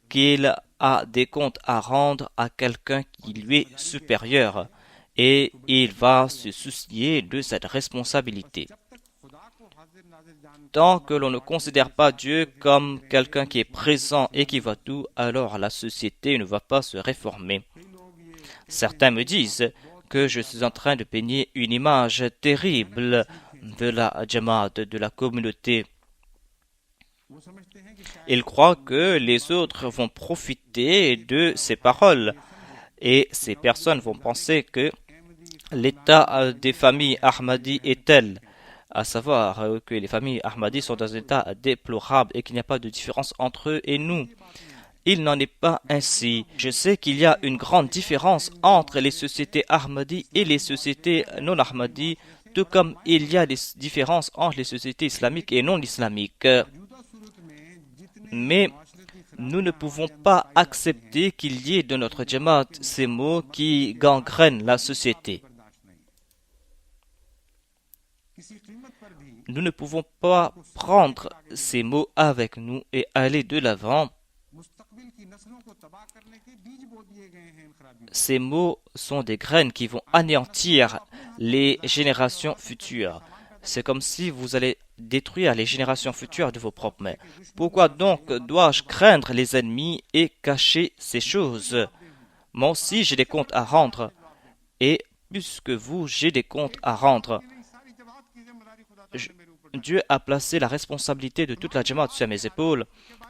qu'il a des comptes à rendre à quelqu'un qui lui est supérieur et il va se soucier de cette responsabilité. Tant que l'on ne considère pas Dieu comme quelqu'un qui est présent et qui voit tout, alors la société ne va pas se réformer. Certains me disent que je suis en train de peigner une image terrible de la Jamaat, de la communauté. Ils croient que les autres vont profiter de ces paroles et ces personnes vont penser que l'état des familles Ahmadi est tel, à savoir que les familles Ahmadi sont dans un état déplorable et qu'il n'y a pas de différence entre eux et nous. Il n'en est pas ainsi. Je sais qu'il y a une grande différence entre les sociétés Ahmadi et les sociétés non Ahmadi, tout comme il y a des différences entre les sociétés islamiques et non islamiques. Mais nous ne pouvons pas accepter qu'il y ait de notre Jamaat ces mots qui gangrènent la société. Nous ne pouvons pas prendre ces mots avec nous et aller de l'avant. Ces mots sont des graines qui vont anéantir les générations futures. C'est comme si vous allez détruire les générations futures de vos propres mains. Pourquoi donc dois-je craindre les ennemis et cacher ces choses? Moi aussi j'ai des comptes à rendre et plus que vous j'ai des comptes à rendre. Dieu a placé la responsabilité de toute la Jamaat sur mes épaules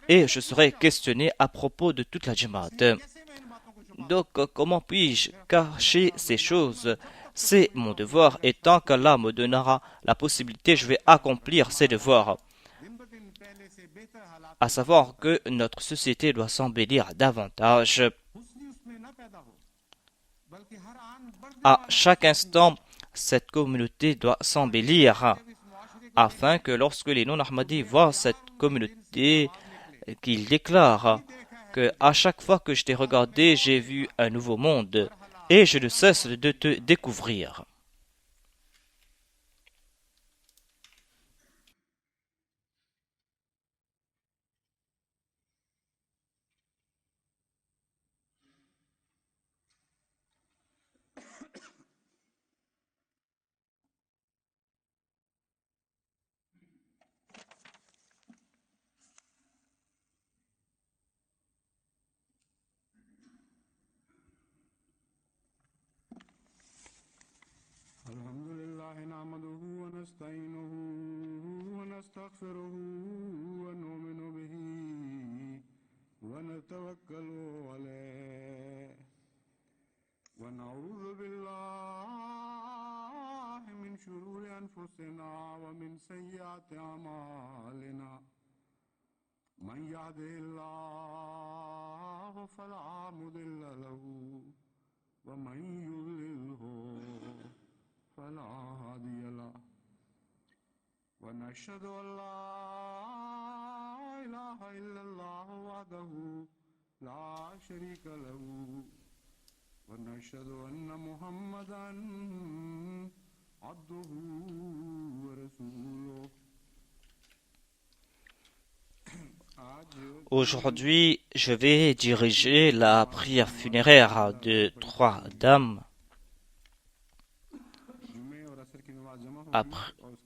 et je serai questionné à propos de toute la Jamaat. Donc, comment puis-je cacher ces choses? C'est mon devoir et tant qu'Allah me donnera la possibilité, je vais accomplir ces devoirs. À savoir que notre société doit s'embellir davantage. À chaque instant, cette communauté doit s'embellir afin que lorsque les non-Ahmadis voient cette communauté, qu'ils déclarent que à chaque fois que je t'ai regardé, j'ai vu un nouveau monde et je ne cesse de te découvrir. نحمده ونستعينه ونستغفره ونؤمن به ونتوكل عليه ونعوذ بالله من شرور أنفسنا ومن سيئات أعمالنا من يهده الله فلا مضل له ومن يضلله فلا هادي له ونشهد أن لا إله إلا الله وحده لا شريك له ونشهد أن محمدا عبده ورسوله. Aujourd'hui, je vais diriger la prière funéraire de 3 dames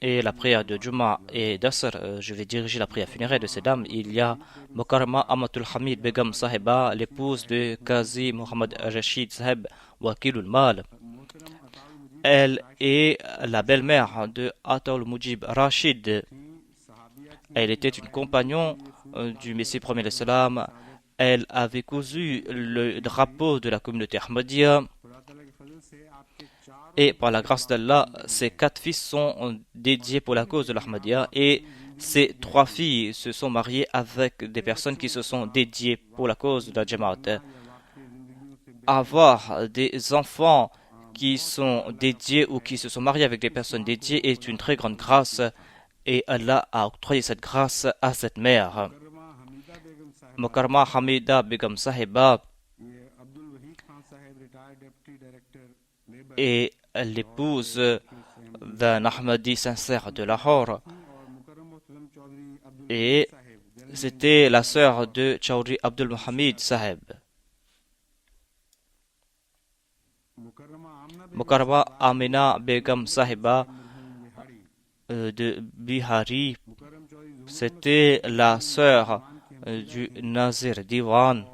et la prière de Juma et d'Asr. Je vais diriger la prière funéraire de ces dames. Il y a Mokarama Amatul Hamid Begum Sahiba, l'épouse de Qazi Mohamed Rashid Sahib Wakilul Mal. Elle est la belle-mère de Ataul Mujib Rashid. Elle était une compagnon du Messie premier de Salam. Elle avait cousu le drapeau de la communauté Ahmadiyya. Et par la grâce d'Allah, ses 4 fils sont dédiés pour la cause de l'Ahmadiyya. Et ses 3 filles se sont mariées avec des personnes qui se sont dédiées pour la cause de la Jamaat. Avoir des enfants qui sont dédiés ou qui se sont mariés avec des personnes dédiées est une très grande grâce. Et Allah a octroyé cette grâce à cette mère. Mokarma Hamida Begum Sahiba est l'épouse d'un Ahmadi sincère de Lahore. Et c'était la sœur de Chaudhry Abdul Mohamid Sahib. Mokarma Amina Begum Sahiba de Bihari, c'était la sœur du Nazir Diwan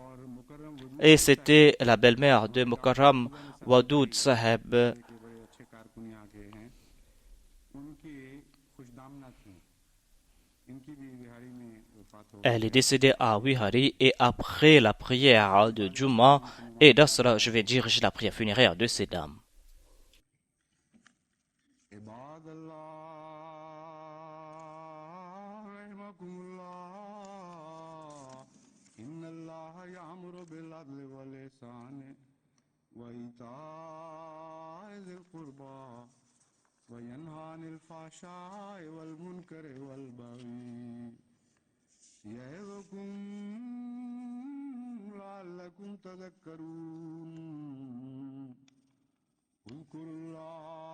et c'était la belle-mère de Mukarram Wadoud Sahib. Elle est décédée à Vihari et après la prière de Juma et d'Asra, je vais diriger la prière funéraire de ces dames. وينهى عن الفحشاء والمنكر والبغي يعظكم لعلكم تذكرون اذكروا الله